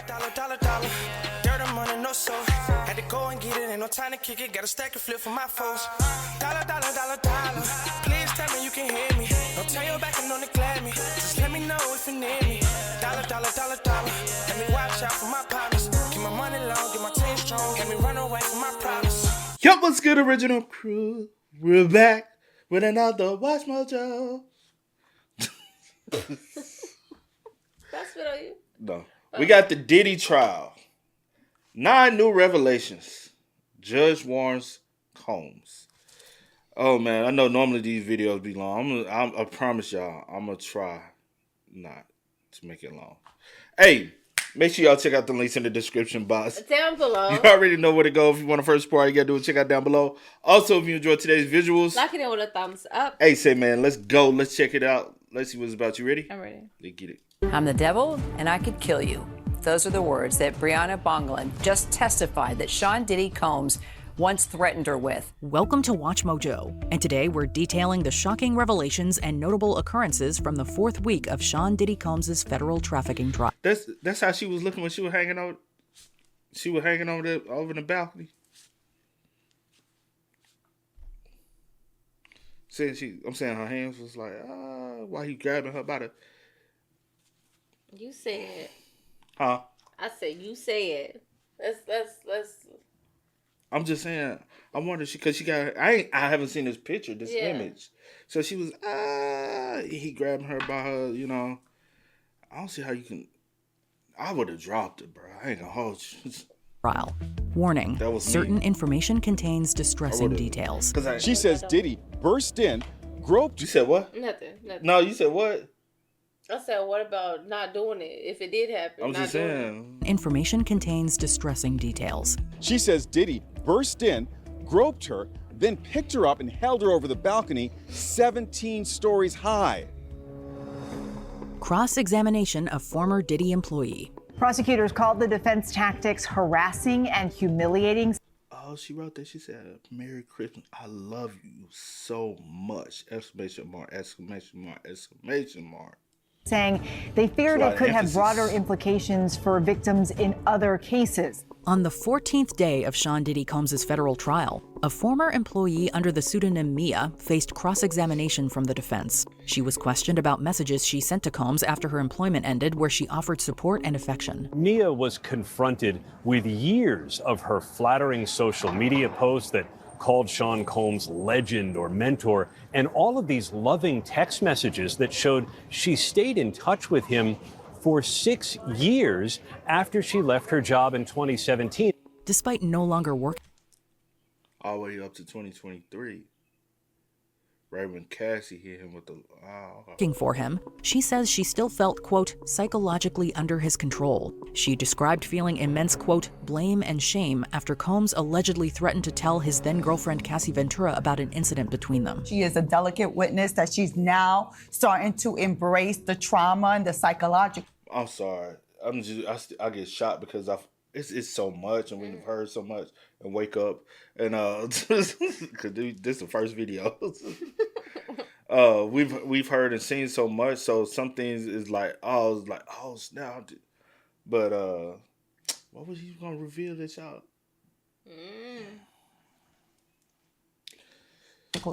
Dollar. Dirt and money, no soul. Had to go and get it, ain't no time to kick it. Got a stack and flip for my foes. Dollar. Please tell me you can hear me. Don't turn your back and don't neglect me. Just let me know if you need me. Dollar. Let me watch out for my partners. Keep my money long, get my team strong. Let me run away from my problems. Yup, what's good, original crew? We're back with another Watch Mojo. That's what are you? No. We got the Diddy trial. 9 new revelations. Judge warns Combs. Oh, man, I know normally these videos be long. I promise y'all, I'm going to try not to make it long. Hey, make sure y'all check out the links in the description box. Down below. You already know where to go. If you want the first part, you got to do it. Check out down below. Also, if you enjoyed today's visuals. Like it with a thumbs up. Hey, say, man, let's go. Let's check it out. Let's see what it's about. You ready? I'm ready. Let's get it. I'm the devil, and I could kill you. Those are the words that Briana Bongalan just testified that Sean Diddy Combs once threatened her with. Welcome to Watch Mojo, and today we're detailing the shocking revelations and notable occurrences from the 4th week of Sean Diddy Combs' federal trafficking trial. That's how she was looking when she was hanging out. She was hanging over the balcony. I'm saying her hands was like, why he grabbing her by the... You said. Huh? I said you said. Let's. I'm just saying. I wonder because she got. I haven't seen this picture, this image. So she was. He grabbing her by her. You know. I don't see how you can. I would have dropped it, bro. I ain't gonna hold you. Trial. Warning, certain information contains distressing details. She says Diddy burst in, groped... You said what? Nothing. No, you said what? I said, what about not doing it? If it did happen, I'm just saying. Information contains distressing details. She says Diddy burst in, groped her, then picked her up and held her over the balcony 17 stories high. Cross-examination of former Diddy employee. Prosecutors called the defense tactics harassing and humiliating. Oh, she wrote that. She said, "Merry Christmas. I love you so much." Exclamation mark, exclamation mark, exclamation mark. Saying they feared it could have broader implications for victims in other cases. On the 14th day of Sean Diddy Combs' federal trial, a former employee under the pseudonym Mia faced cross-examination from the defense. She was questioned about messages she sent to Combs after her employment ended, where she offered support and affection. Mia was confronted with years of her flattering social media posts that called Sean Combs legend or mentor, and all of these loving text messages that showed she stayed in touch with him for 6 years after she left her job in 2017. Despite no longer working all the way up to 2023, right when Cassie hit him with the... working for him, she says she still felt, quote, psychologically under his control. She described feeling immense, quote, blame and shame after Combs allegedly threatened to tell his then-girlfriend Cassie Ventura about an incident between them. She is a delicate witness that she's now starting to embrace the trauma and the psychological. I'm sorry. I get shocked because it's so much, and we've heard so much, and wake up and because this is the first video. We've heard and seen so much, so some things is like, oh snap, but what was he gonna reveal that y'all?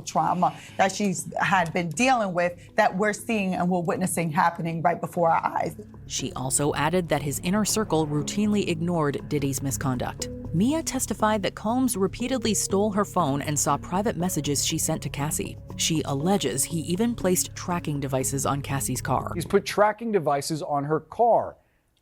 Trauma that she's had been dealing with that we're seeing and we're witnessing happening right before our eyes. She also added that his inner circle routinely ignored Diddy's misconduct. Mia testified that Combs repeatedly stole her phone and saw private messages she sent to Cassie. She alleges he even placed tracking devices on Cassie's car. He's put tracking devices on her car.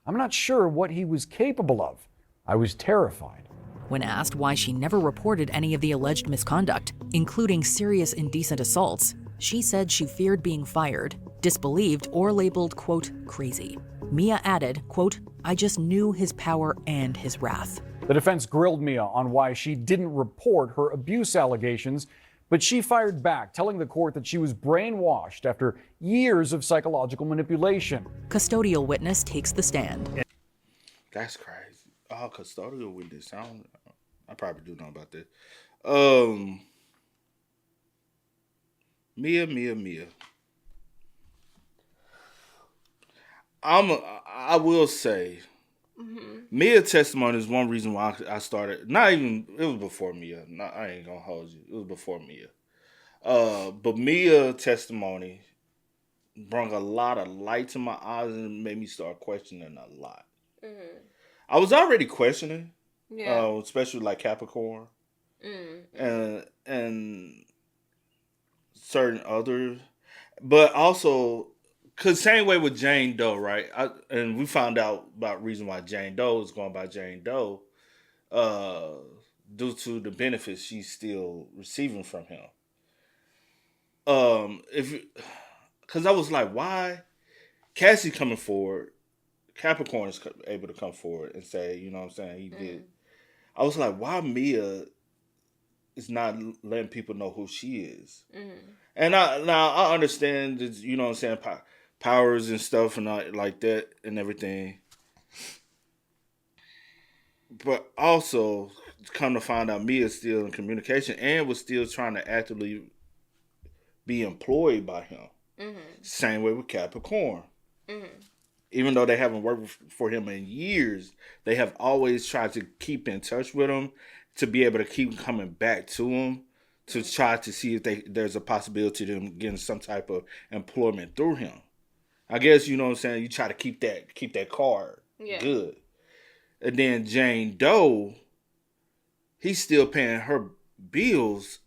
I'm not sure what he was capable of. I was terrified. When asked why she never reported any of the alleged misconduct, including serious indecent assaults, she said she feared being fired, disbelieved, or labeled, quote, crazy. Mia added, quote, I just knew his power and his wrath. The defense grilled Mia on why she didn't report her abuse allegations, but she fired back, telling the court that she was brainwashed after years of psychological manipulation. Custodial witness takes the stand. That's crazy. Oh, custodial witness. I probably do know about that. Mia. I will say, Mia testimony is one reason why I started. Not even, it was before Mia. I ain't gonna hold you. It was before Mia. But Mia testimony brought a lot of light to my eyes and made me start questioning a lot. I was already questioning, especially like Capricorn and certain others, but also because same way with Jane Doe, right? And we found out about reason why Jane Doe is going by Jane Doe, due to the benefits she's still receiving from him. Because I was like, why Cassie coming forward, Capricorn is able to come forward and say, you know what I'm saying, he did. I was like, why Mia is not letting people know who she is? And I understand that, you know what I'm saying, powers and stuff and all, like that and everything. But also, come to find out, Mia's still in communication and was still trying to actively be employed by him. Same way with Capricorn. Even though they haven't worked for him in years, they have always tried to keep in touch with him to be able to keep coming back to him to try to see if there's a possibility of them getting some type of employment through him. I guess, you know what I'm saying, you try to keep that card good. And then Jane Doe, he's still paying her bills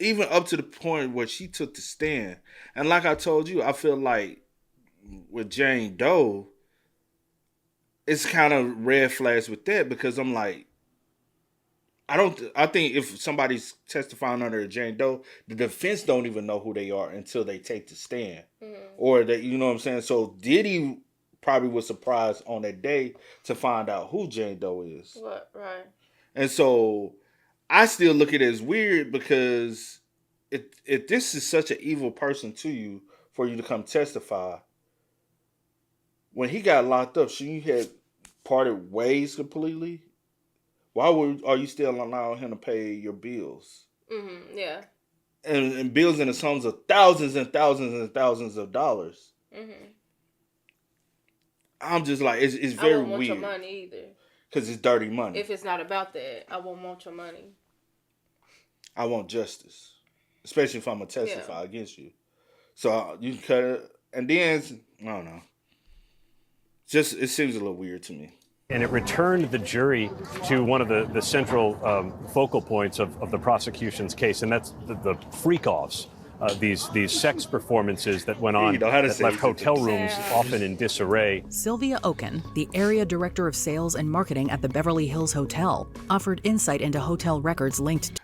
even up to the point where she took the stand. And like I told you, I feel like with Jane Doe, it's kind of red flags with that because I'm like, I think if somebody's testifying under Jane Doe, the defense don't even know who they are until they take the stand. Or that, you know what I'm saying? So Diddy probably was surprised on that day to find out who Jane Doe is. Right. And so I still look at it as weird because if this is such an evil person to you for you to come testify, when he got locked up, so you had parted ways completely, why are you still allowing him to pay your bills? Yeah. And bills in the sums of thousands and thousands and thousands of dollars. I'm just like, it's very I won't want weird. your money either. Because it's dirty money. If it's not about that, I won't want your money. I want justice. Especially if I'm going to testify against you. So you can cut it. And then, I don't know. Just, it seems a little weird to me. And it returned the jury to one of the central focal points of the prosecution's case, and that's the freak-offs, these sex performances that went on that left hotel rooms often in disarray. Sylvia Oken, the area director of sales and marketing at the Beverly Hills Hotel, offered insight into hotel records linked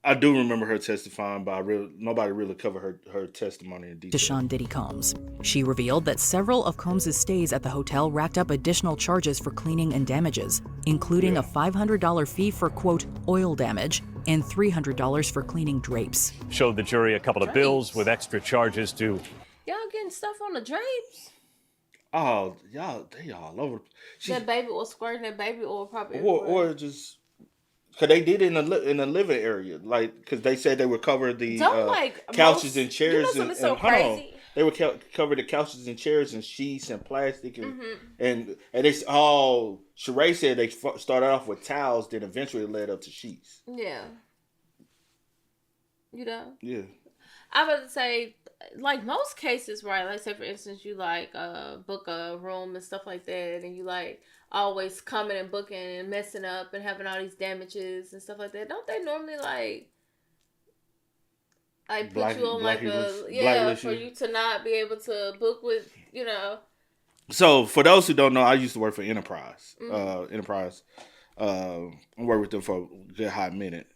I do remember her testifying, but nobody really covered her testimony in detail. to Sean Diddy Combs. She revealed that several of Combs' stays at the hotel racked up additional charges for cleaning and damages, including a $500 fee for, quote, oil damage and $300 for cleaning drapes. Showed the jury a couple of bills with extra charges to... Y'all getting stuff on the drapes? Oh, they all over. That baby oil squirting, that baby oil probably or just... Because they did it in the living area. Like, because they said they would cover the couches and chairs. You know something so crazy? They would cover the couches and chairs and sheets and plastic. And it's all... Sheree said they started off with towels, then eventually led up to sheets. Yeah. You know? Yeah. I would say, like most cases, right? Like, say for instance, you like book a room and stuff like that, and you like always coming and booking and messing up and having all these damages and stuff like that. Don't they normally like put you on like for you to not be able to book with, you know? So for those who don't know, I used to work for Enterprise. Enterprise. I worked with them for a good hot minute.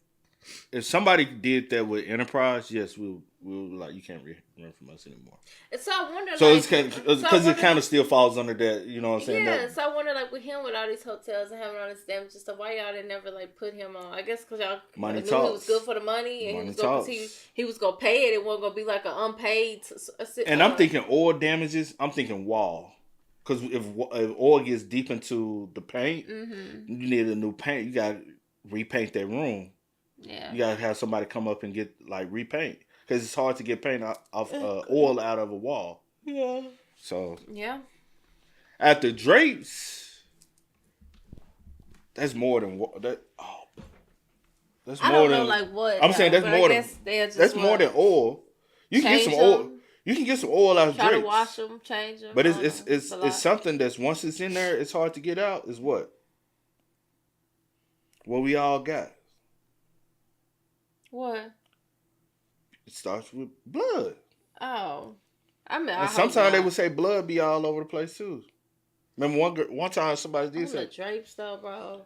If somebody did that with Enterprise, yes, we'll like, you can't rent from us anymore. And so I wonder, so like, it's because it kind of still falls under that, you know what I'm saying? Yeah, so I wonder, like, with him with all these hotels and having all this damage and stuff, why y'all didn't never like put him on? I guess because y'all money knew talks. he was good for the money and money he was gonna pay it. It wasn't gonna be like an unpaid. And I'm thinking oil damages. I'm thinking wall. Because if oil gets deep into the paint, you need a new paint. You got to repaint that room. Yeah. You got to have somebody come up and get, like, repaint. Because it's hard to get paint off oil out of a wall. Yeah. So. Yeah. After drapes, That's more than that. Oh, that's I more don't know, than like what. I'm saying. That's more than that's more than oil. You can get some oil. You can get some oil out of Try drapes. to wash them, change them. But it's something that's once it's in there, it's hard to get out. Is what we all got. What? It starts with blood. Oh, I mean, And sometimes they would say blood be all over the place too. Remember one time somebody did say the drapes though, bro.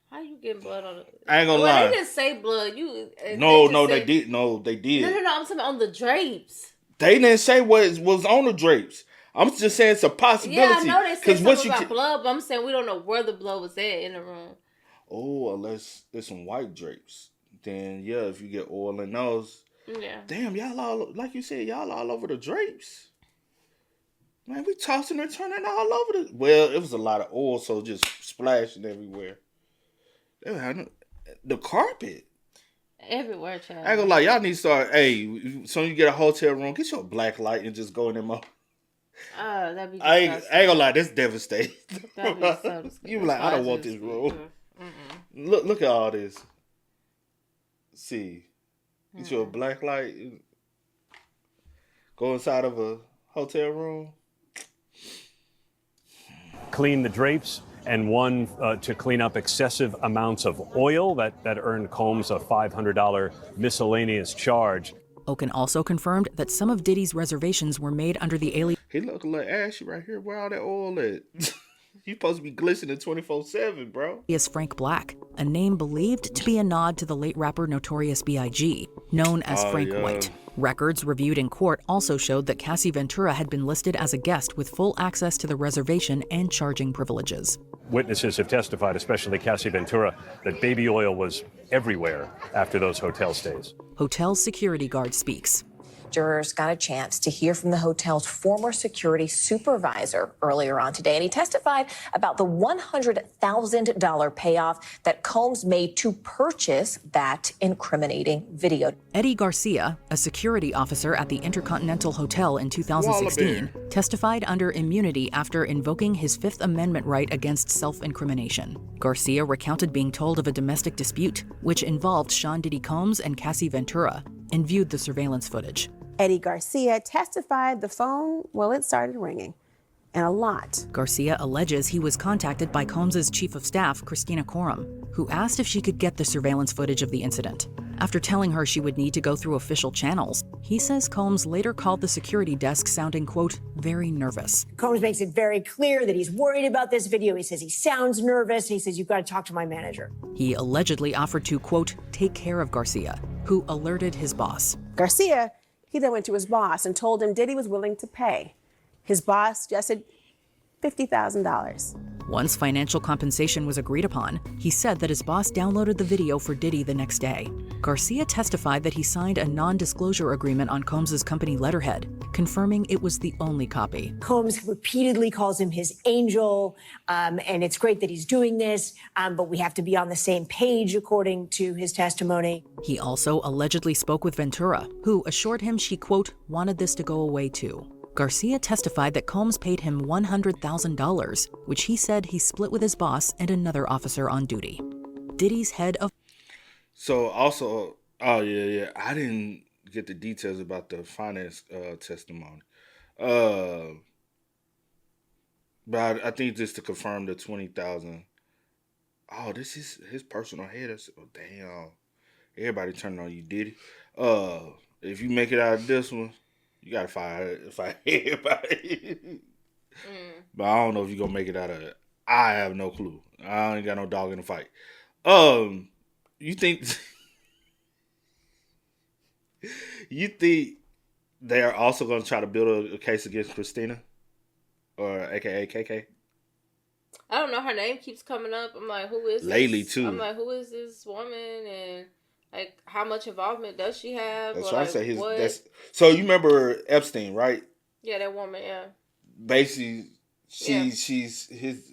How you getting blood on it? I ain't gonna lie. They didn't say blood. They did. No, they did. No. I'm talking on the drapes. They didn't say what was on the drapes. I'm just saying it's a possibility. Yeah, I know they said something about blood, but I'm saying we don't know where the blood was at in the room. Oh, unless there's some white drapes. Then, yeah, if you get oil in those. Yeah. Damn, y'all all, like you said, y'all all over the drapes. Man, we tossing and turning all over the... Well, it was a lot of oil, so just splashing everywhere. The carpet. Everywhere, child. I ain't gonna lie, y'all need to start, hey, so you get a hotel room, get your black light and just go in there. That'd be disgusting. I ain't gonna lie, that's devastating. That'd be so disgusting. You be like, I don't want this room. Look at all this. See, get you a black light, go inside of a hotel room. Clean the drapes, and one to clean up excessive amounts of oil that earned Combs a $500 miscellaneous charge. Oken also confirmed that some of Diddy's reservations were made under the alien. He look a little ashy right here. Where all that oil at? You supposed to be glistening 24/7, bro. Is Frank Black, a name believed to be a nod to the late rapper Notorious B.I.G., known as Frank White. Records reviewed in court also showed that Cassie Ventura had been listed as a guest with full access to the reservation and charging privileges. Witnesses have testified, especially Cassie Ventura, that baby oil was everywhere after those hotel stays. Hotel security guard speaks. Jurors got a chance to hear from the hotel's former security supervisor earlier on today, and he testified about the $100,000 payoff that Combs made to purchase that incriminating video. Eddie Garcia, a security officer at the Intercontinental Hotel in 2016, testified under immunity after invoking his Fifth Amendment right against self-incrimination. Garcia recounted being told of a domestic dispute, which involved Sean Diddy Combs and Cassie Ventura, and viewed the surveillance footage. Eddie Garcia testified the phone, it started ringing, and a lot. Garcia alleges he was contacted by Combs' chief of staff, Christina Coram, who asked if she could get the surveillance footage of the incident. After telling her she would need to go through official channels, he says Combs later called the security desk sounding, quote, very nervous. Combs makes it very clear that he's worried about this video. He says he sounds nervous. He says, you've got to talk to my manager. He allegedly offered to, quote, take care of Garcia, who alerted his boss. Garcia, he then went to his boss and told him Diddy was willing to pay. His boss suggested $50,000. Once financial compensation was agreed upon, he said that his boss downloaded the video for Diddy the next day. Garcia testified that he signed a non-disclosure agreement on Combs' company letterhead, confirming it was the only copy. Combs repeatedly calls him his angel, and it's great that he's doing this, but we have to be on the same page, according to his testimony. He also allegedly spoke with Ventura, who assured him she, quote, wanted this to go away too. Garcia testified that Combs paid him $100,000, which he said he split with his boss and another officer on duty. Diddy's head of... So also, I didn't get the details about the finance testimony. But I think just to confirm the $20,000. Oh, this is his personal head. Oh, damn. Everybody turning on you, Diddy. If you make it out of this one, you gotta fire everybody. But I don't know if you're gonna make it out of it. I have no clue. I ain't got no dog in the fight. You think they are also gonna try to build a case against Christina? Or AKA KK? I don't know. Her name keeps coming up. I'm like, who is this? Lately too. I'm like, who is this woman? And like, how much involvement does she have? That's what I say. So you remember Epstein, right? Yeah, that woman. Yeah. Basically, she's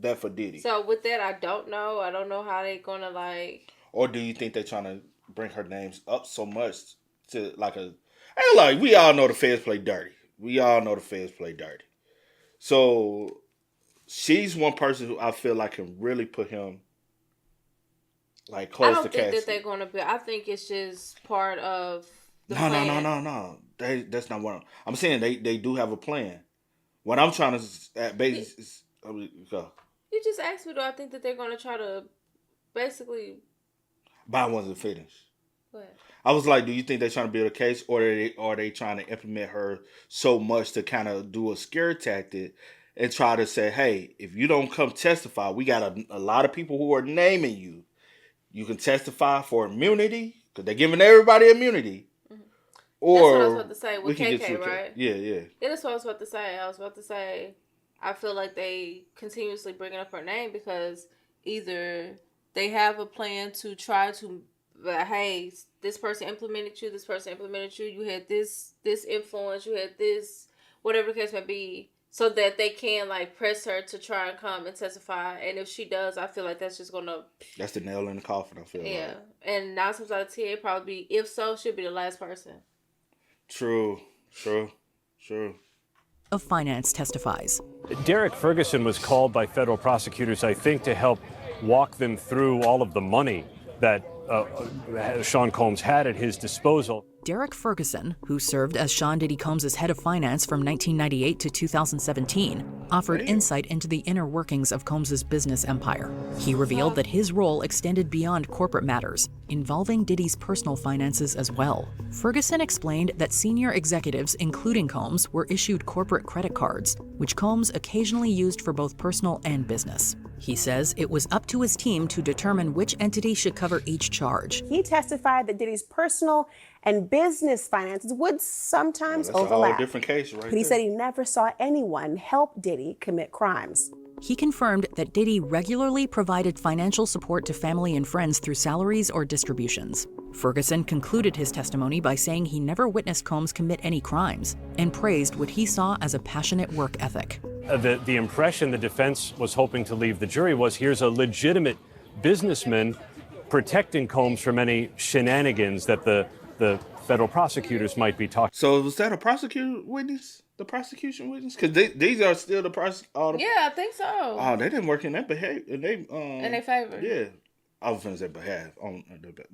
that for Diddy. So with that, I don't know. I don't know how they gonna like. Or do you think they're trying to bring her names up so much to like a? Hey, like we all know the feds play dirty. So she's one person who I feel like can really put him like I close don't to think Cassie. that they're going to be. I think it's just part of the No. That's not what I'm saying. They do have a plan. What I'm trying to base go. You just asked me, do I think that they're going to try to basically... But I wasn't finished. What? I was like, do you think they're trying to build a case, or are they trying to implement her so much to kind of do a scare tactic and try to say, hey, if you don't come testify, we got a lot of people who are naming you. You can testify for immunity because they're giving everybody immunity. Mm-hmm. Or that's what I was about to say with KK, right? Yeah. Yeah, that's what I was about to say. I was about to say, I feel like they continuously bringing up her name because either they have a plan to try to, hey, this person implemented you, you had this influence, you had this, whatever the case may be, so that they can like press her to try and come and testify. And if she does, I feel like that's just gonna... That's the nail in the coffin, I feel like. Yeah. And 9 times out of 10, it'd probably be, if so, she'll be the last person. True. Of Finance testifies. Derek Ferguson was called by federal prosecutors, I think, to help walk them through all of the money that Sean Combs had at his disposal. Derek Ferguson, who served as Sean Diddy Combs' head of finance from 1998 to 2017, offered insight into the inner workings of Combs' business empire. He revealed that his role extended beyond corporate matters, involving Diddy's personal finances as well. Ferguson explained that senior executives, including Combs, were issued corporate credit cards, which Combs occasionally used for both personal and business. He says it was up to his team to determine which entity should cover each charge. He testified that Diddy's personal and business finances would sometimes overlap. That's a whole different case right But he said he never saw anyone help Diddy commit crimes. He confirmed that Diddy regularly provided financial support to family and friends through salaries or distributions. Ferguson concluded his testimony by saying he never witnessed Combs commit any crimes and praised what he saw as a passionate work ethic. The impression the defense was hoping to leave the jury was, here's a legitimate businessman protecting Combs from any shenanigans that the federal prosecutors might be talking. So was that a prosecution witness? The prosecution witness? Because these are still the Yeah, I think so. Oh, they didn't work in that behavior. In their favor. Yeah. I was going to say behalf.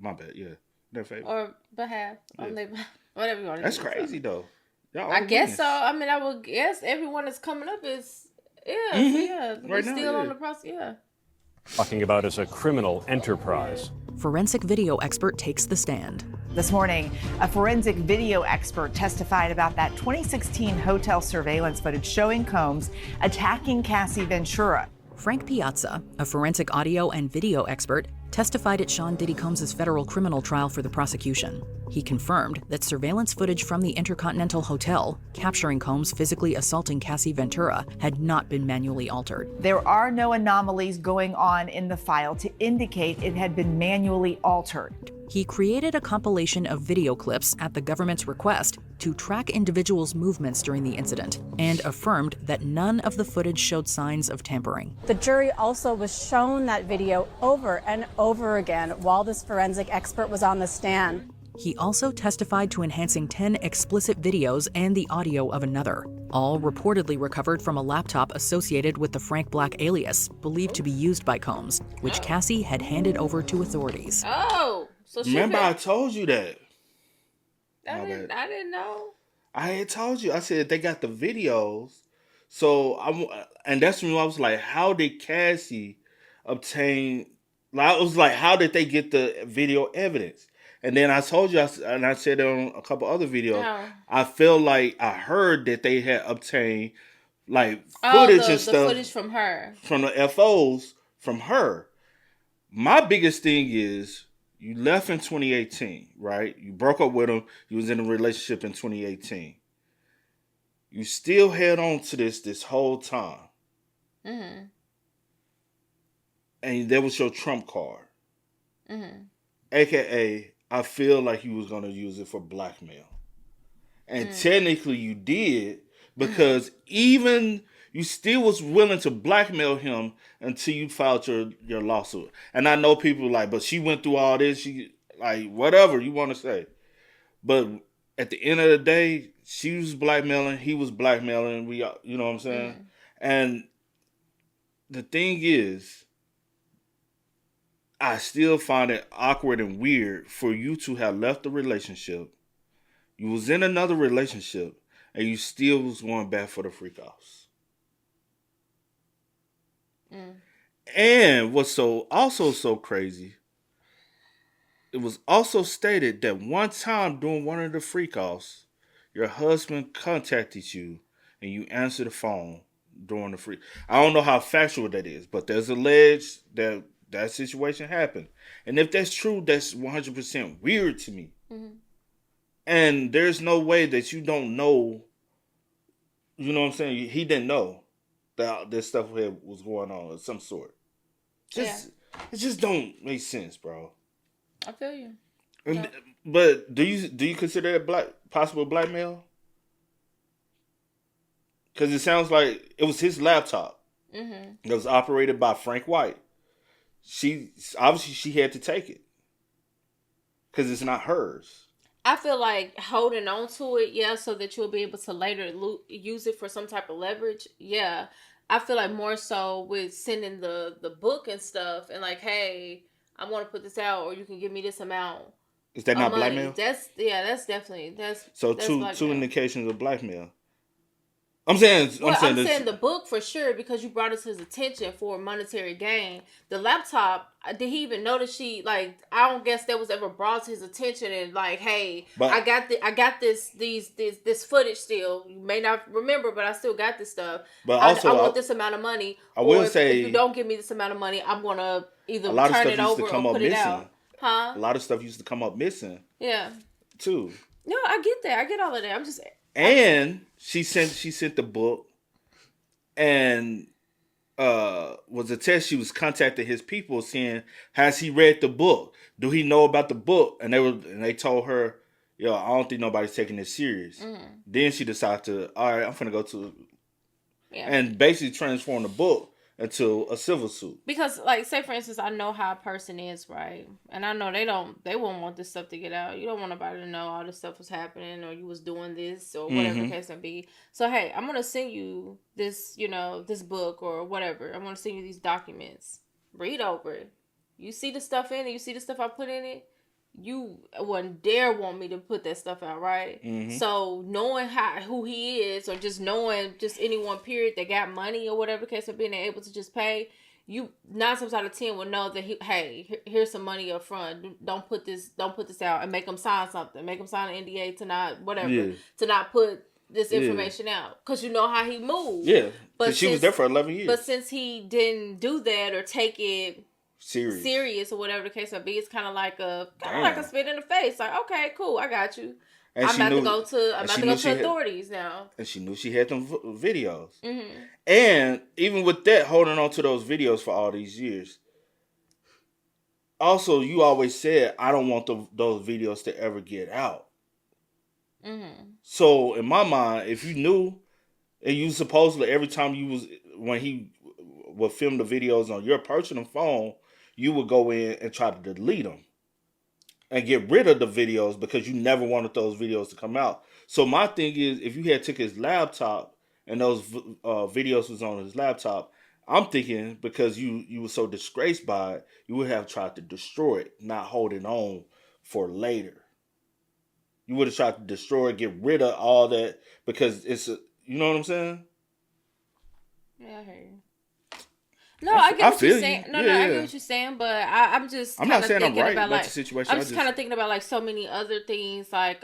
My bad, yeah. Their favor. Or behalf. Yeah. On their, whatever you want to That's crazy, though. I guess so. I mean, I would guess everyone that's coming up is, yeah. Right now, still on the process, yeah. Talking about as a criminal enterprise. Forensic video expert takes the stand. This morning, a forensic video expert testified about that 2016 hotel surveillance footage showing Combs attacking Cassie Ventura. Frank Piazza, a forensic audio and video expert, testified at Sean Diddy Combs' federal criminal trial for the prosecution. He confirmed that surveillance footage from the Intercontinental Hotel, capturing Combs physically assaulting Cassie Ventura, had not been manually altered. There are no anomalies going on in the file to indicate it had been manually altered. He created a compilation of video clips at the government's request to track individuals' movements during the incident and affirmed that none of the footage showed signs of tampering. The jury also was shown that video over and over again while this forensic expert was on the stand. He also testified to enhancing 10 explicit videos and the audio of another, all reportedly recovered from a laptop associated with the Frank Black alias, believed to be used by Combs, which Cassie had handed over to authorities. Oh, so she remember I told you that. I didn't know. I had told you. I said they got the videos. So and that's when I was like, how did Cassie obtain? I was like, how did they get the video evidence? And then I told you, and I said it on a couple other videos, I feel like I heard that they had obtained like footage and stuff. The footage from her. From the FOs from her. My biggest thing is, you left in 2018, right? You broke up with him. You was in a relationship in 2018. You still held on to this whole time. Mm-hmm. And that was your trump card. Mm-hmm. AKA, I feel like you was going to use it for blackmail. And technically you did, because even you still was willing to blackmail him until you filed your lawsuit. And I know people like, but she went through all this, she like whatever you want to say. But at the end of the day, she was blackmailing, he was blackmailing, you know what I'm saying? And the thing is, I still find it awkward and weird for you to have left the relationship. You was in another relationship, and you still was going back for the freak offs. And what's also so crazy, it was also stated that one time during one of the freak offs, your husband contacted you and you answered the phone during the freak. I don't know how factual that is, but there's alleged that that situation happened. And if that's true, that's 100% weird to me. And there's no way that you don't know, you know what I'm saying? He didn't know that this stuff was going on of some sort. It just don't make sense, bro. I feel you. Yeah. But do you consider that possible blackmail? Because it sounds like it was his laptop. It was operated by Frank White. She had to take it because it's not hers. I feel like holding on to it, so that you'll be able to later use it for some type of leverage. Yeah, I feel like more so with sending the book and stuff, and like, hey, I want to put this out, or you can give me this amount. Is that not money. blackmail? That's definitely so that's two indications of blackmail. I'm saying the book for sure, because you brought it to his attention for monetary gain. The laptop, did he even notice I don't guess that was ever brought to his attention and like, hey, I got this footage still. You may not remember, but I still got this stuff. But also, I want this amount of money. If you don't give me this amount of money, I'm gonna either turn it over or put it out. Huh? A lot of stuff used to come up missing. Yeah. Too. No, I get that. I get all of that. I'm just. And she sent the book, and was a test. She was contacting his people saying, "Has he read the book? Do he know about the book?" And they told her, "Yo, I don't think nobody's taking this serious." Then she decided to, all right, I'm gonna go to, and basically transform the book into a civil suit. Because, like, say for instance, I know how a person is, right? And I know they won't want this stuff to get out. You don't want nobody to know all this stuff was happening, or you was doing this, or whatever the case may be. So, hey, I'm gonna send you this, this book or whatever. I'm gonna send you these documents. Read over it. You see the stuff in it. You see the stuff I put in it. You wouldn't dare want me to put that stuff out, right? So knowing who he is, or just knowing just anyone period that got money or whatever case of being able to just pay, you 9 times out of 10 will know that here's some money up front. Don't put this out, and make them sign something. Make them sign an NDA to not to not put this information out, because you know how he moves. Yeah, but she was there for 11 years. But since he didn't do that or take it serious or whatever the case may be, it's kind of like a spit in the face. Like, okay, cool, I got you. And I'm about to go to authorities now. And she knew she had them videos. And even with that, holding on to those videos for all these years. Also, you always said, I don't want those videos to ever get out. So in my mind, if you knew, and you supposedly every time when he would film the videos on your personal phone, you would go in and try to delete them and get rid of the videos because you never wanted those videos to come out. So my thing is, if you had took his laptop and those videos was on his laptop, I'm thinking because you were so disgraced by it, you would have tried to destroy it, not hold it on for later. You would have tried to destroy it, get rid of all that, because you know what I'm saying? Yeah, I hear you. No, I get what you're saying. I get what you're saying, but I'm just. I'm not saying I'm right about the situation. I'm just kind of thinking about like so many other things, like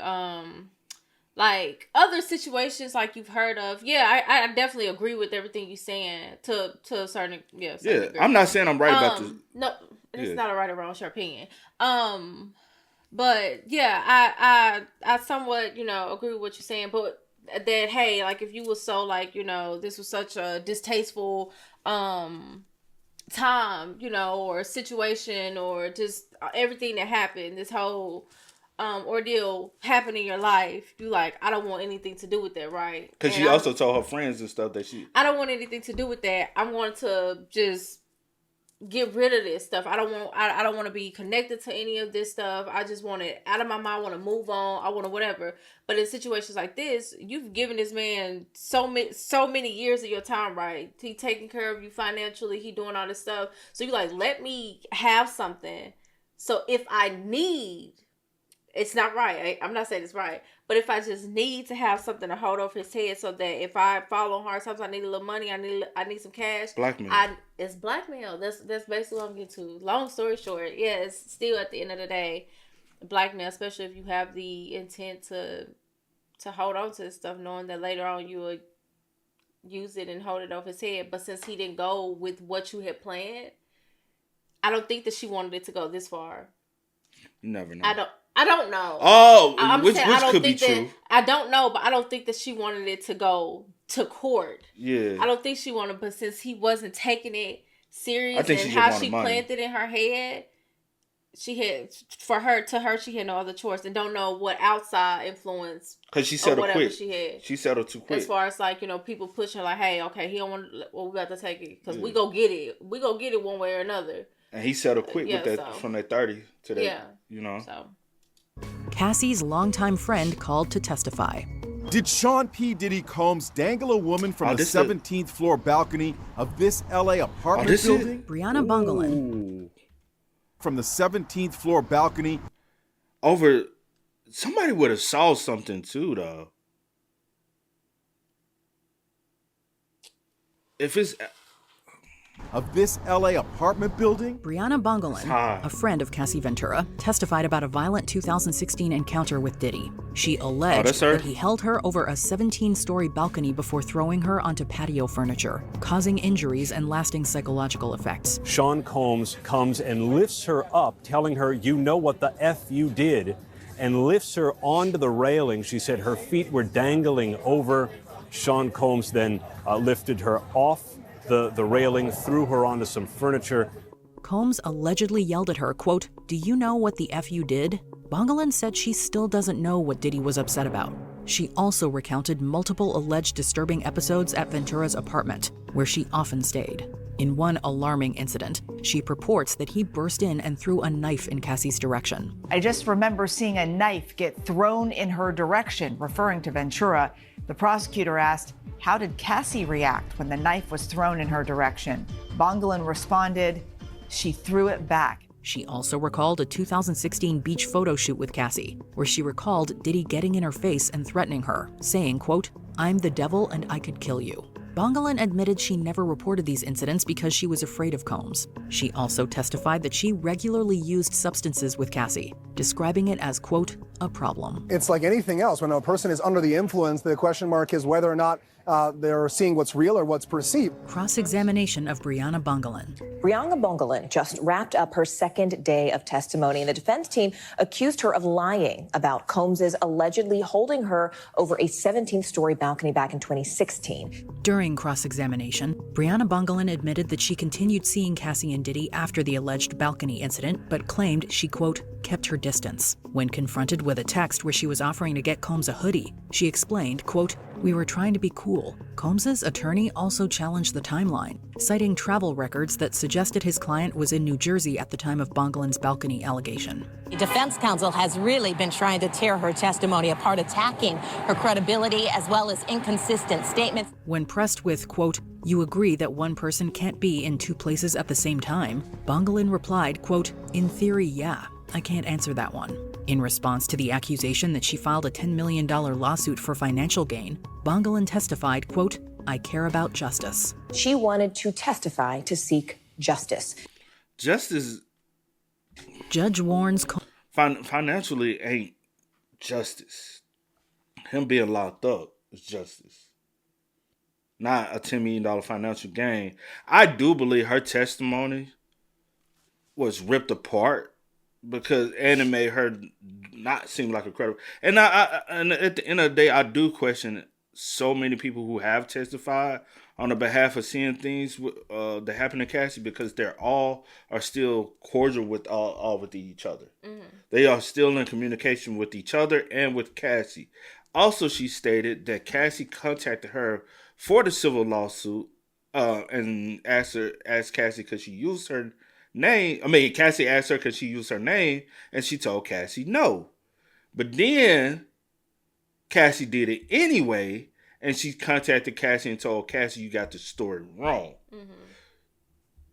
other situations like you've heard of. Yeah, I definitely agree with everything you're saying to a certain degree. I'm not saying I'm right about this. No, it's not a right or wrong. It's your opinion. But yeah, I somewhat agree with what you're saying, but that hey, like if you was so like this was such a distasteful time, or situation, or just everything that happened, this whole ordeal happened in your life, you like, I don't want anything to do with that, right? Because she also told her friends and stuff that I don't want anything to do with that. I'm going to just get rid of this stuff. I don't want to be connected to any of this stuff. I just want it out of my mind. I want to move on. I want to whatever. But in situations like this, you've given this man so many years of your time, right? He taking care of you financially. He doing all this stuff. So you like, let me have something. So if I need, it's not right. I'm not saying it's right. But if I just need to have something to hold over his head so that if I fall on hard times, I need a little money, I need some cash. Blackmail. It's blackmail. That's basically what I'm getting to. Long story short, yeah, it's still at the end of the day, blackmail, especially if you have the intent to hold on to this stuff, knowing that later on you will use it and hold it over his head. But since he didn't go with what you had planned, I don't think that she wanted it to go this far. You never know. I don't know. Oh, which could be true. I don't know, but I don't think that she wanted it to go to court. Yeah. I don't think she wanted, but since he wasn't taking it serious and how she planted in her head, she had she had no other choice and don't know what outside influence. Because she settled quick. She settled too quick. As far as like, people pushing like, hey, okay, he don't want. Well, we got to take it because we go get it. We go get it one way or another. And he settled quick with that from that 30 to that. So. Cassie's longtime friend called to testify. Did Sean P. Diddy Combs dangle a woman from the 17th floor balcony of this LA apartment building? Briana Bongalan. From the 17th floor balcony. Somebody would have saw something too, though. If it's... Of this LA apartment building? Briana Bongalan, a friend of Cassie Ventura, testified about a violent 2016 encounter with Diddy. She alleged that he held her over a 17-story balcony before throwing her onto patio furniture, causing injuries and lasting psychological effects. Sean Combs comes and lifts her up, telling her, you know what the F you did, and lifts her onto the railing. She said her feet were dangling over. Sean Combs then lifted her off the railing, threw her onto some furniture. Combs allegedly yelled at her, quote, "Do you know what the F you did?" Bongalan said she still doesn't know what Diddy was upset about. She also recounted multiple alleged disturbing episodes at Ventura's apartment, where she often stayed. In one alarming incident, she purports that he burst in and threw a knife in Cassie's direction. I just remember seeing a knife get thrown in her direction, referring to Ventura. The prosecutor asked, how did Cassie react when the knife was thrown in her direction? Bongalan responded, she threw it back. She also recalled a 2016 beach photo shoot with Cassie, where she recalled Diddy getting in her face and threatening her, saying, quote, "I'm the devil and I could kill you." Bongalan admitted she never reported these incidents because she was afraid of Combs. She also testified that she regularly used substances with Cassie, describing it as, quote, a problem. It's like anything else. When a person is under the influence, the question mark is whether or not they're seeing what's real or what's perceived. Cross-examination of Briana Bongalan. Briana Bongalan just wrapped up her second day of testimony, and the defense team accused her of lying about Combs's allegedly holding her over a 17th-story balcony back in 2016. During cross-examination, Briana Bongalan admitted that she continued seeing Cassie and Diddy after the alleged balcony incident, but claimed she, quote, kept her distance. When confronted with a text where she was offering to get Combs a hoodie, she explained, quote, "We were trying to be cool." Combs's attorney also challenged the timeline, citing travel records that suggested his client was in New Jersey at the time of Bongalan's balcony allegation. The defense counsel has really been trying to tear her testimony apart, attacking her credibility as well as inconsistent statements. When pressed with, quote, "You agree that one person can't be in two places at the same time?" Bongalan replied, quote, "In theory, yeah. I can't answer that one." In response to the accusation that she filed a $10 million lawsuit for financial gain, Bongalan testified, quote, "I care about justice." She wanted to testify to seek justice. Justice. Judge warns financially ain't justice. Him being locked up is justice. Not a $10 million financial gain. I do believe her testimony was ripped apart because it made her not seem like a credible. And and at the end of the day, I do question so many people who have testified on the behalf of seeing things that happen to Cassie, because they're all are still cordial with all with each other. Mm-hmm. They are still in communication with each other and with Cassie. Also, she stated that Cassie contacted her for the civil lawsuit and asked Cassie because she used her name. I mean, Cassie asked her because she used her name, and she told Cassie no. But then Cassie did it anyway, and she contacted Cassie and told Cassie, you got the story wrong.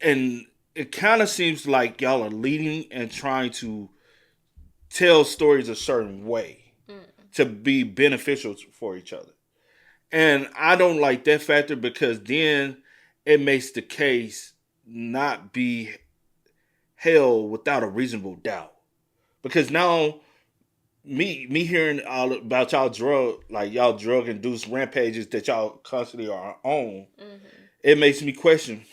And it kind of seems like y'all are leading and trying to tell stories a certain way to be beneficial for each other. And I don't like that factor because then it makes the case not be held without a reasonable doubt. Because now me hearing all about y'all drug-induced rampages that y'all constantly are on, it makes me question,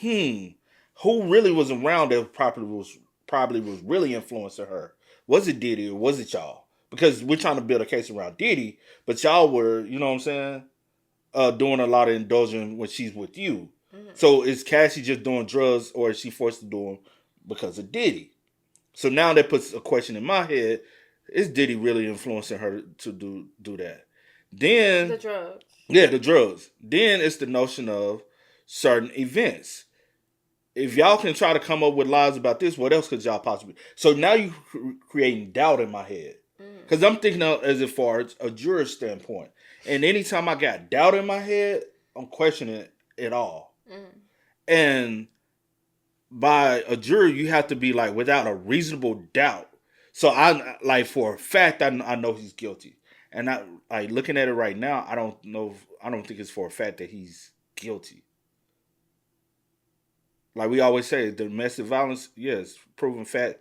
who really was around that probably was really influencing her? Was it Diddy or was it y'all? Because we're trying to build a case around Diddy, but y'all were, you know what I'm saying, doing a lot of indulging when she's with you. So is Cassie just doing drugs or is she forced to do them because of Diddy? So now that puts a question in my head, is Diddy really influencing her to do that? Then The drugs. Yeah, the drugs. Then it's the notion of certain events. If y'all can try to come up with lies about this, what else could y'all possibly? So now you creating doubt in my head. Because I'm thinking of as far as a juror standpoint. And anytime I got doubt in my head, I'm questioning it all. And by a jury, you have to be like without a reasonable doubt. So I like for a fact I know he's guilty. And I like looking at it right now, I don't think it's for a fact that he's guilty. Like we always say, domestic violence, yes, proven fact.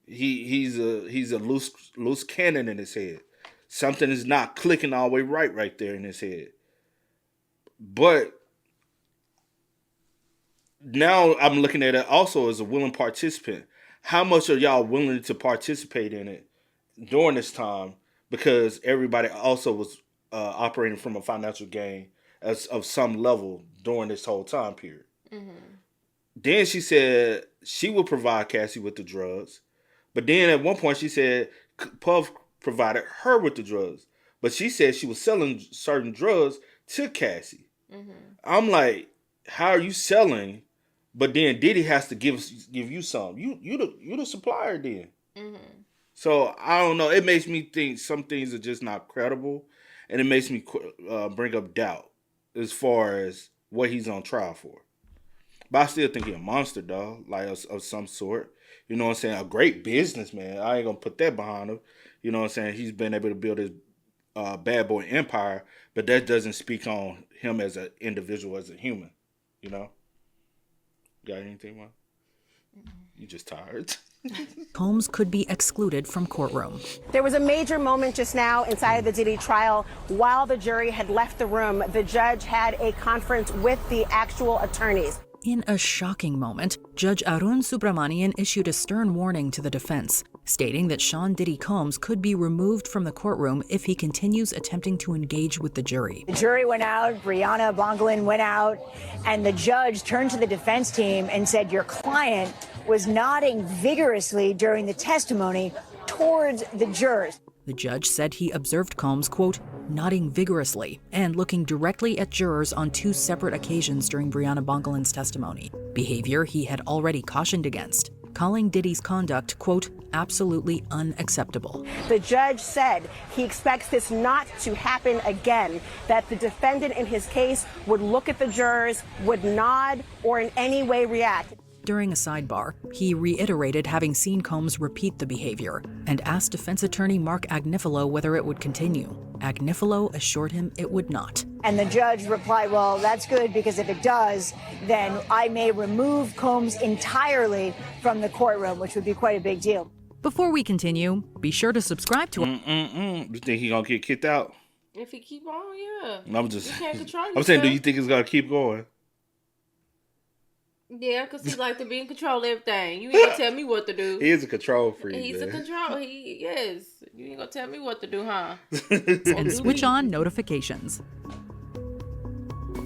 He's a loose cannon in his head. Something is not clicking all the way right there in his head. But now I'm looking at it also as a willing participant. How much are y'all willing to participate in it during this time? Because everybody also was operating from a financial gain of some level during this whole time period. Then she said she would provide Cassie with the drugs. But then at one point she said Puff provided her with the drugs. But she said she was selling certain drugs to Cassie. I'm like, how are you selling? But then Diddy has to give you some. You the supplier then. So I don't know. It makes me think some things are just not credible. And it makes me bring up doubt as far as what he's on trial for. But I still think he's a monster, dog, like of some sort. You know what I'm saying? A great businessman. I ain't going to put that behind him. You know what I'm saying? He's been able to build his bad boy empire, but that doesn't speak on him as an individual, as a human. You know? Got anything, man? You just tired. Combs could be excluded from courtroom. There was a major moment just now inside of the Diddy trial. While the jury had left the room, the judge had a conference with the actual attorneys. In a shocking moment, Judge Arun Subramanian issued a stern warning to the defense, stating that Sean Diddy Combs could be removed from the courtroom if he continues attempting to engage with the jury. The jury went out, Briana Bongalan went out, and the judge turned to the defense team and said, your client was nodding vigorously during the testimony towards the jurors. The judge said he observed Combs, quote, nodding vigorously and looking directly at jurors on 2 separate occasions during Briana Bongalan's testimony, behavior he had already cautioned against, calling Diddy's conduct, quote, absolutely unacceptable. The judge said he expects this not to happen again, that the defendant in his case would look at the jurors, would nod, or in any way react. During a sidebar, he reiterated having seen Combs repeat the behavior and asked defense attorney Mark Agnifilo whether it would continue. Agnifilo assured him it would not. And the judge replied, well, that's good, because if it does, then I may remove Combs entirely from the courtroom, which would be quite a big deal. Before we continue, be sure to subscribe to You think he's gonna get kicked out? If he keep on, yeah. I'm just. You can't control I'm saying, do yourself. you think it's gonna keep going? Yeah, because he like to be in control of everything. You ain't gonna tell me what to do. He is a control freak. He's man. a control. Yes. You ain't gonna tell me what to do, huh? and switch on notifications.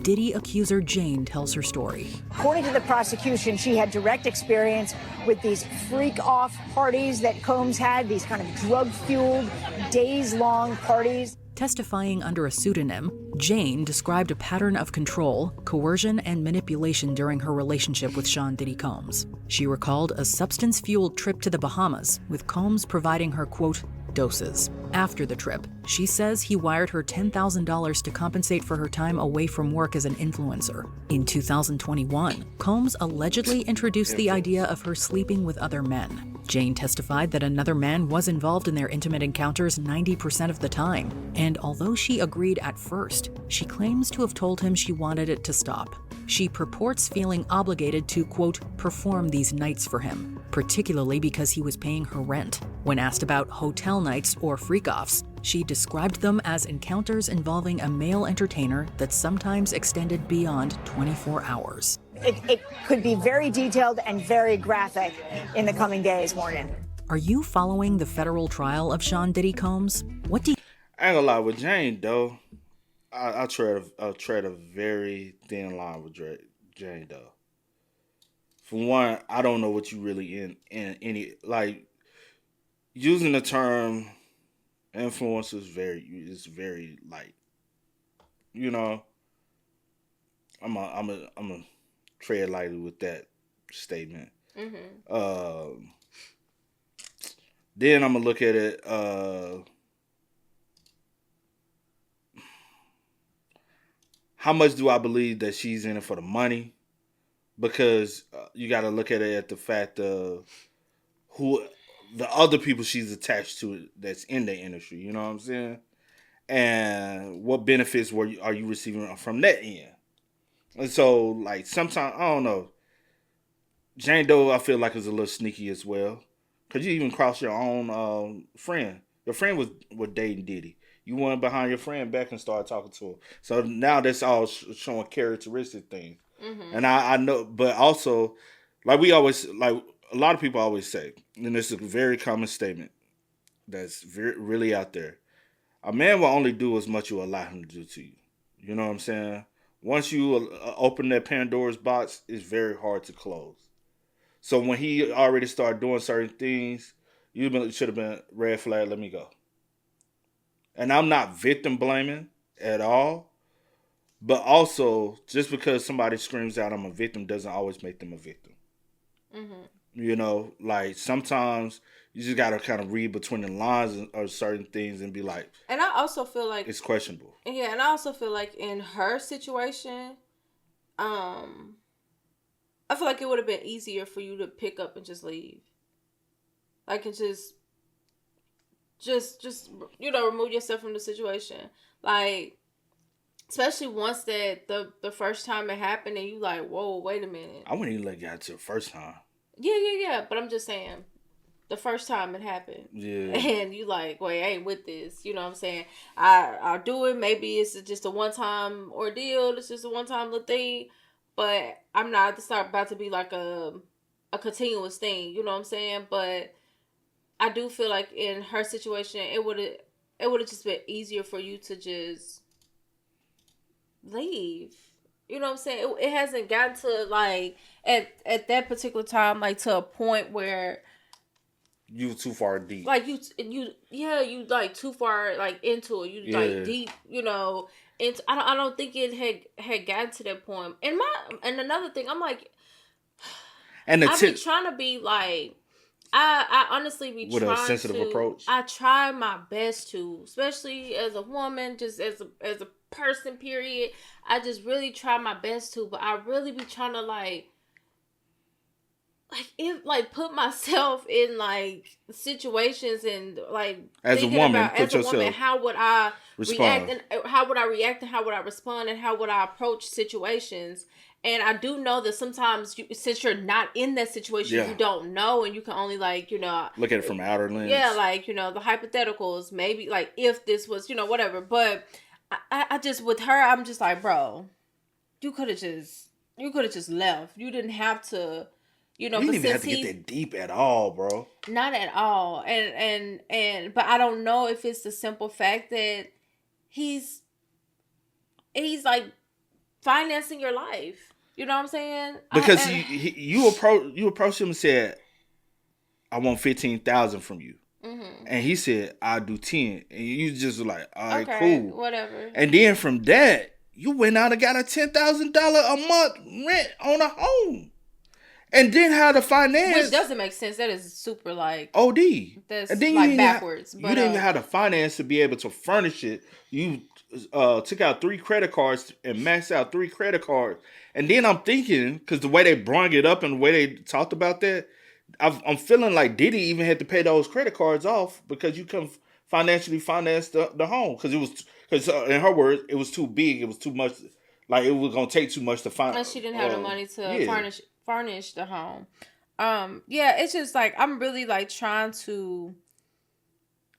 Diddy accuser Jane tells her story. According to the prosecution, she had direct experience with these freak-off parties that Combs had, these kind of drug-fueled, days-long parties. Testifying under a pseudonym, Jane described a pattern of control, coercion, and manipulation during her relationship with Sean Diddy Combs. She recalled a substance-fueled trip to the Bahamas, with Combs providing her, quote, doses. After the trip, she says he wired her $10,000 to compensate for her time away from work as an influencer. In 2021, Combs allegedly introduced the idea of her sleeping with other men. Jane testified that another man was involved in their intimate encounters 90% of the time, and although she agreed at first, she claims to have told him she wanted it to stop. She purports feeling obligated to, quote, perform these nights for him, particularly because he was paying her rent. When asked about hotel nights or freak-offs, she described them as encounters involving a male entertainer that sometimes extended beyond 24 hours. It could be very detailed and very graphic in the coming days, Morgan. Are you following the federal trial of Sean Diddy Combs? What do you... I ain't gonna lie, with Jane, though, I'll tread a very thin line with Jane, though. For one, I don't know what you really in any, like, using the term influence is very light. You know, I'm a tread lightly with that statement. Mm-hmm. Then I'm gonna look at it. How much do I believe that she's in it for the money? Because you got to look at it at the fact of who the other people she's attached to that's in the industry. You know what I'm saying? And what benefits are you receiving from that end? And so, like, sometimes, I don't know. Jane Doe, I feel like, is a little sneaky as well. Because you even cross your own friend. Your friend was dating Diddy. You went behind your friend back and started talking to her. So now that's all showing characteristic things. Mm-hmm. And I know, but also, like we always, like a lot of people always say, and it's a very common statement that's really out there. A man will only do as much you allow him to do to you. You know what I'm saying? Once you open that Pandora's box, it's very hard to close. So when he already started doing certain things, you should have been red flag, let me go. And I'm not victim blaming at all. But also, just because somebody screams out I'm a victim doesn't always make them a victim. Mm-hmm. You know, like sometimes you just got to kind of read between the lines of certain things and be like. And I also feel like it's questionable. Yeah, and I also feel like in her situation, I feel like it would have been easier for you to pick up and just leave. Like, and just remove yourself from the situation. Like, especially once that the first time it happened and you like, whoa, wait a minute. I wouldn't even let it get to the first time. Yeah. But I'm just saying, the first time it happened. Yeah. And you like, wait, I ain't with this. You know what I'm saying? I'll do it. Maybe it's just a one-time ordeal. It's just a one-time little thing. But I'm not about to be like a continuous thing. You know what I'm saying? But I do feel like in her situation, it would have just been easier for you to just leave. You know what I'm saying? It hasn't gotten to like at that particular time, like to a point where you too far deep. Like you like too far like into it. You like deep, you know. And I don't think it had gotten to that point. And another thing, I'm like, I've been trying to be like. I honestly be with trying a sensitive approach. I try my best to, especially as a woman, just as a person, period. I just really try my best to, but I really be trying to put myself in like situations and like as a woman, how would I react and how would I respond and how would I approach situations. And I do know that sometimes, since you're not in that situation, you don't know, and you can only look at it from outer lens. Yeah, the hypotheticals, maybe if this was, whatever. But I just with her, I'm just like, bro, you could have just left. You didn't have to, You didn't even have to get that deep at all, bro. Not at all. But I don't know if it's the simple fact that he's like financing your life. You know what I'm saying? Because you approached him and said, I want $15,000 from you. And he said, I'll do 10. And you just like, all right, okay, cool. whatever. And then from that, you went out and got a $10,000 a month rent on a home. And then how to finance. Which doesn't make sense. That is super like OD. That's and then like backwards. You didn't even have the finance to be able to furnish it. You took out 3 credit cards and maxed out 3 credit cards. And then I'm thinking, because the way they brung it up and the way they talked about that, I'm feeling like Diddy even had to pay those credit cards off because you couldn't financially finance the home. Because in her words, it was too big. It was too much. Like it was going to take too much to finance. And she didn't have the money to furnish the home. Yeah, it's just like I'm really like trying to.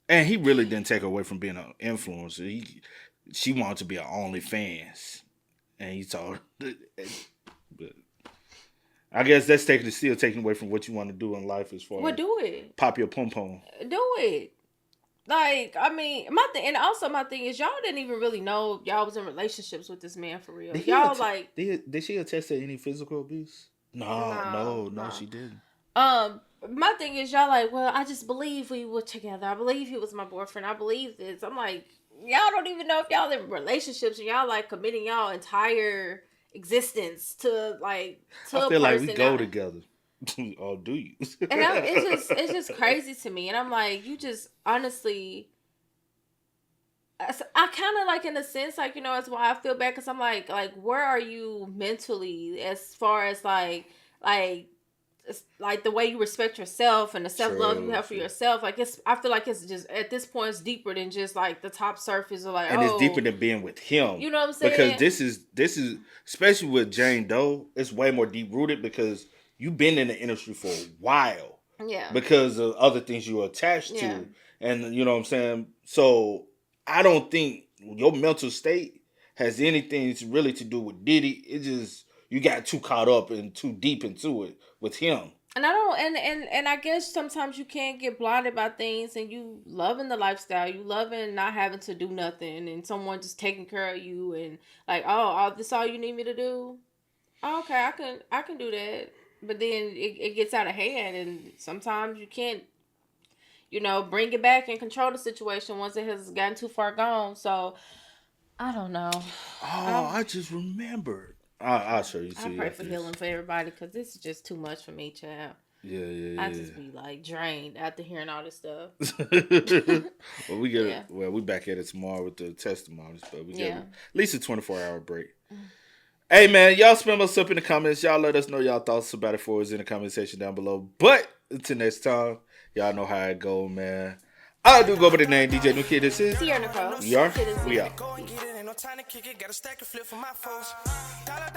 And he really didn't take away from being an influencer. She wanted to be an OnlyFans, and he told her. But I guess that's still taking away from what you want to do in life as far. Well, do it. Pop your pom pom. Do it. Like, I mean, my thing is, y'all didn't even really know y'all was in relationships with this man for real. Did she attest to any physical abuse? No, she didn't. My thing is, y'all like, well, I just believe we were together. I believe he was my boyfriend. I believe this. I'm like, y'all don't even know if y'all in relationships and y'all like committing y'all entire existence to I feel like we go together. Or do you? And it's just crazy to me. And I'm like, you just honestly, I kind of like in a sense, like, you know, that's why I feel bad. Cause I'm like, where are you mentally as far as like the way you respect yourself and the self-love you have for yourself. Like I feel like it's just at this point it's deeper than just like the top surface of like, and it's deeper than being with him. You know what I'm saying? Because this is especially with Jane Doe, it's way more deep rooted because you've been in the industry for a while. Yeah. Because of other things you're attached to. And you know what I'm saying? So I don't think your mental state has anything really to do with Diddy. It just you got too caught up and too deep into it with him. And I don't and I guess sometimes you can't get blinded by things and you loving the lifestyle, you loving not having to do nothing and someone just taking care of you and like, oh, this all you need me to do? Oh, okay, I can do that. But then it gets out of hand and sometimes you can't, you know, bring it back and control the situation once it has gotten too far gone. So I don't know. Oh, I just remembered. I'll show you. I pray for healing for everybody because this is just too much for me, child. Yeah. I just be like drained after hearing all this stuff. Well, we back at it tomorrow with the testimonies, but we get at least a 24-hour break. Hey man, y'all spam us up in the comments. Y'all let us know y'all thoughts about it for us in the comment section down below. But until next time, y'all know how it go, man. I do go by the name DJ New Kid. This is Sierra Nicole. We are. Go and get it, ain't no time to kick it. Got a stack and flip for my foes. Dollar.